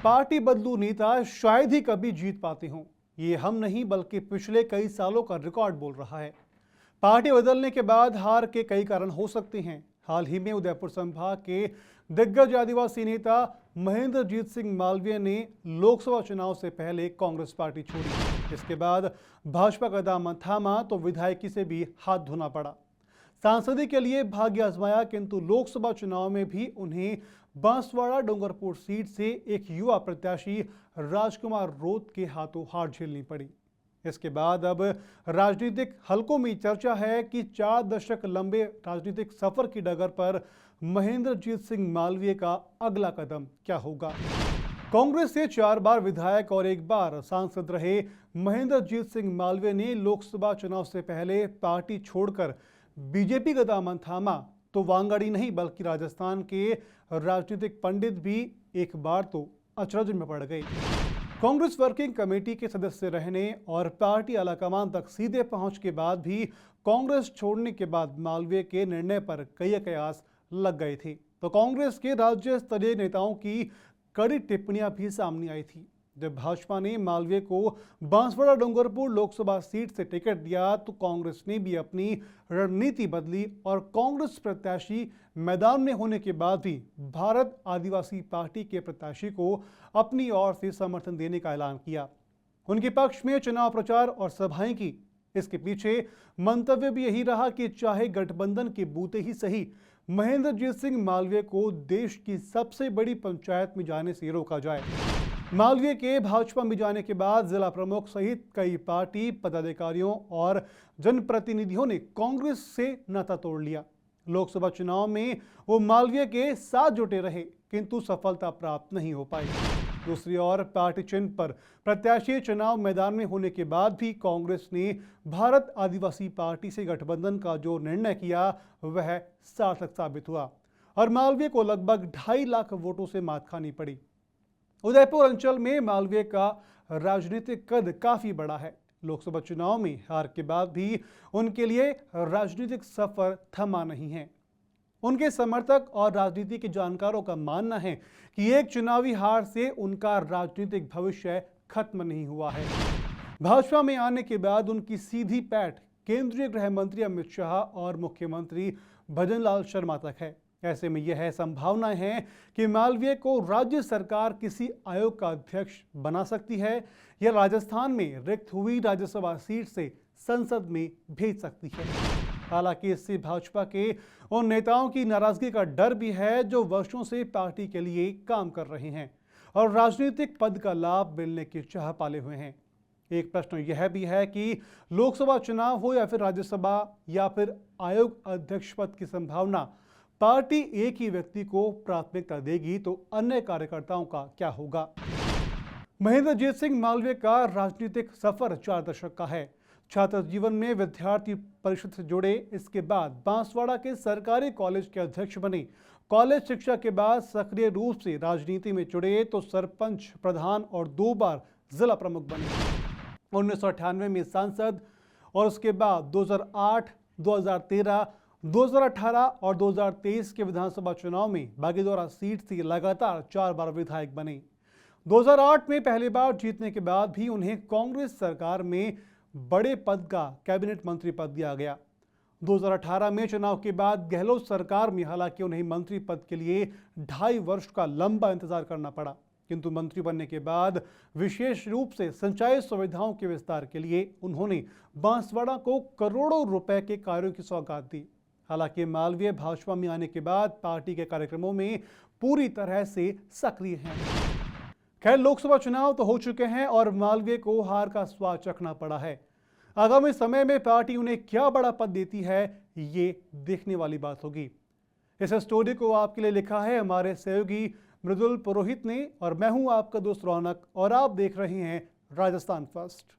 Party बदलू नेता शायद ही कभी जीत पाते हों। ये हम नहीं बल्कि पिछले कई सालों का रिकॉर्ड बोल रहा है। पार्टी बदलने के बाद हार के कई कारण हो सकते हैं। हाल ही में उदयपुर संभाग के दिग्गज आदिवासी नेता महेंद्रजीत सिंह मालवीय ने लोकसभा चुनाव से पहले कांग्रेस पार्टी छोड़ी। इसके बाद भाजपा का दामन थामा तो विधायकी से भी हाथ धोना पड़ा। सांसदी के लिए भाग्य आजमाया, किंतु लोकसभा चुनाव में भी उन्हें बांसवाड़ा डूंगरपुर सीट से एक युवा प्रत्याशी राजकुमार रोत के हाथों हार झेलनी पड़ी। इसके बाद अब राजनीतिक हलकों में चर्चा है कि 4 दशक लंबे राजनीतिक सफर की डगर पर महेंद्रजीत सिंह मालवीय का अगला कदम क्या होगा। कांग्रेस से 4 बार विधायक और 1 बार सांसद रहे महेंद्रजीत सिंह मालवीय ने लोकसभा चुनाव से पहले पार्टी छोड़कर बीजेपी का दामन थामा तो वांगड़ी नहीं बल्कि राजस्थान के राजनीतिक पंडित भी एक बार तो अचरज में पड़ गए। कांग्रेस वर्किंग कमेटी के सदस्य रहने और पार्टी आलाकमान तक सीधे पहुंच के बाद भी कांग्रेस छोड़ने के बाद मालवीय के निर्णय पर कई कयास लग गए थे, तो कांग्रेस के राज्य स्तरीय नेताओं की कड़ी टिप्पणियां भी सामने आई थी। जब भाजपा ने मालवीय को बांसवाड़ा डूंगरपुर लोकसभा सीट से टिकट दिया तो कांग्रेस ने भी अपनी रणनीति बदली और कांग्रेस प्रत्याशी मैदान में होने के बाद भी भारत आदिवासी पार्टी के प्रत्याशी को अपनी ओर से समर्थन देने का ऐलान किया। उनके पक्ष में चुनाव प्रचार और सभाएं की। इसके पीछे मंतव्य भी यही रहा कि चाहे गठबंधन के बूते ही सही, महेंद्रजीत सिंह मालवीय को देश की सबसे बड़ी पंचायत में जाने से रोका जाए। मालवीय के भाजपा में जाने के बाद जिला प्रमुख सहित कई पार्टी पदाधिकारियों और जनप्रतिनिधियों ने कांग्रेस से नाता तोड़ लिया। लोकसभा चुनाव में वो मालवीय के साथ जुटे रहे, किंतु सफलता प्राप्त नहीं हो पाई। दूसरी ओर पार्टी चिन्ह पर प्रत्याशी चुनाव मैदान में होने के बाद भी कांग्रेस ने भारत आदिवासी पार्टी से गठबंधन का जो निर्णय किया वह सार्थक साबित हुआ और मालवीय को लगभग 2.5 लाख वोटों से मात खानी पड़ी। उदयपुर अंचल में मालवीय का राजनीतिक कद काफी बड़ा है। लोकसभा चुनाव में हार के बाद भी उनके लिए राजनीतिक सफर थमा नहीं है। उनके समर्थक और राजनीति के जानकारों का मानना है कि एक चुनावी हार से उनका राजनीतिक भविष्य खत्म नहीं हुआ है। भाजपा में आने के बाद उनकी सीधी पैठ केंद्रीय गृह मंत्री अमित शाह और मुख्यमंत्री भजनलाल शर्मा तक है। ऐसे में यह संभावना है कि मालवीय को राज्य सरकार किसी आयोग का अध्यक्ष बना सकती है या राजस्थान में रिक्त हुई राज्यसभा सीट से संसद में भेज सकती है। हालांकि इससे भाजपा के उन नेताओं की नाराजगी का डर भी है जो वर्षों से पार्टी के लिए काम कर रहे हैं और राजनीतिक पद का लाभ मिलने की चाह पाले हुए हैं। एक प्रश्न यह भी है कि लोकसभा चुनाव हो या फिर राज्यसभा या फिर आयोग अध्यक्ष पद की संभावना, पार्टी एक ही व्यक्ति को प्राथमिकता देगी तो अन्य कार्यकर्ताओं का क्या होगा। महेंद्रजीत सिंह मालवीय का राजनीतिक सफर 4 दशक का है। छात्र जीवन में विद्यार्थी परिषद से जुड़े, इसके बाद बांसवाड़ा के सरकारी कॉलेज के अध्यक्ष बने। कॉलेज शिक्षा के बाद सक्रिय रूप से राजनीति में जुड़े तो सरपंच, प्रधान और 2 बार जिला प्रमुख बने। 1998 में सांसद और उसके बाद 2008, 2013, 2018 और 2023 के विधानसभा चुनाव में बागीदौरा सीट से लगातार 4 बार विधायक बने। 2008 में पहली बार जीतने के बाद भी उन्हें कांग्रेस सरकार में बड़े पद का कैबिनेट मंत्री पद दिया गया। 2018 में चुनाव के बाद गहलोत सरकार में हालांकि उन्हें मंत्री पद के लिए 2.5 वर्ष का लंबा इंतजार करना पड़ा, किंतु मंत्री बनने के बाद विशेष रूप से सिंचाई सुविधाओं के विस्तार के लिए उन्होंने बांसवाड़ा को करोड़ों रुपए के कार्यों की सौगात दी। हालांकि मालवीय भाजपा में आने के बाद पार्टी के कार्यक्रमों में पूरी तरह से सक्रिय हैं। खैर, लोकसभा चुनाव तो हो चुके हैं और मालवीय को हार का स्वाद चखना पड़ा है। आगामी समय में पार्टी उन्हें क्या बड़ा पद देती है, ये देखने वाली बात होगी। इस स्टोरी को आपके लिए लिखा है हमारे सहयोगी मृदुल पुरोहित ने और मैं हूं आपका दोस्त रौनक और आप देख रहे हैं राजस्थान फर्स्ट।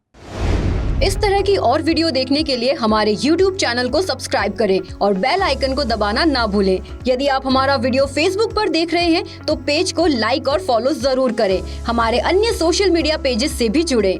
इस तरह की और वीडियो देखने के लिए हमारे YouTube चैनल को सब्सक्राइब करें और बेल आइकन को दबाना ना भूलें। यदि आप हमारा वीडियो Facebook पर देख रहे हैं तो पेज को लाइक और फॉलो जरूर करें। हमारे अन्य सोशल मीडिया पेजेस से भी जुड़ें।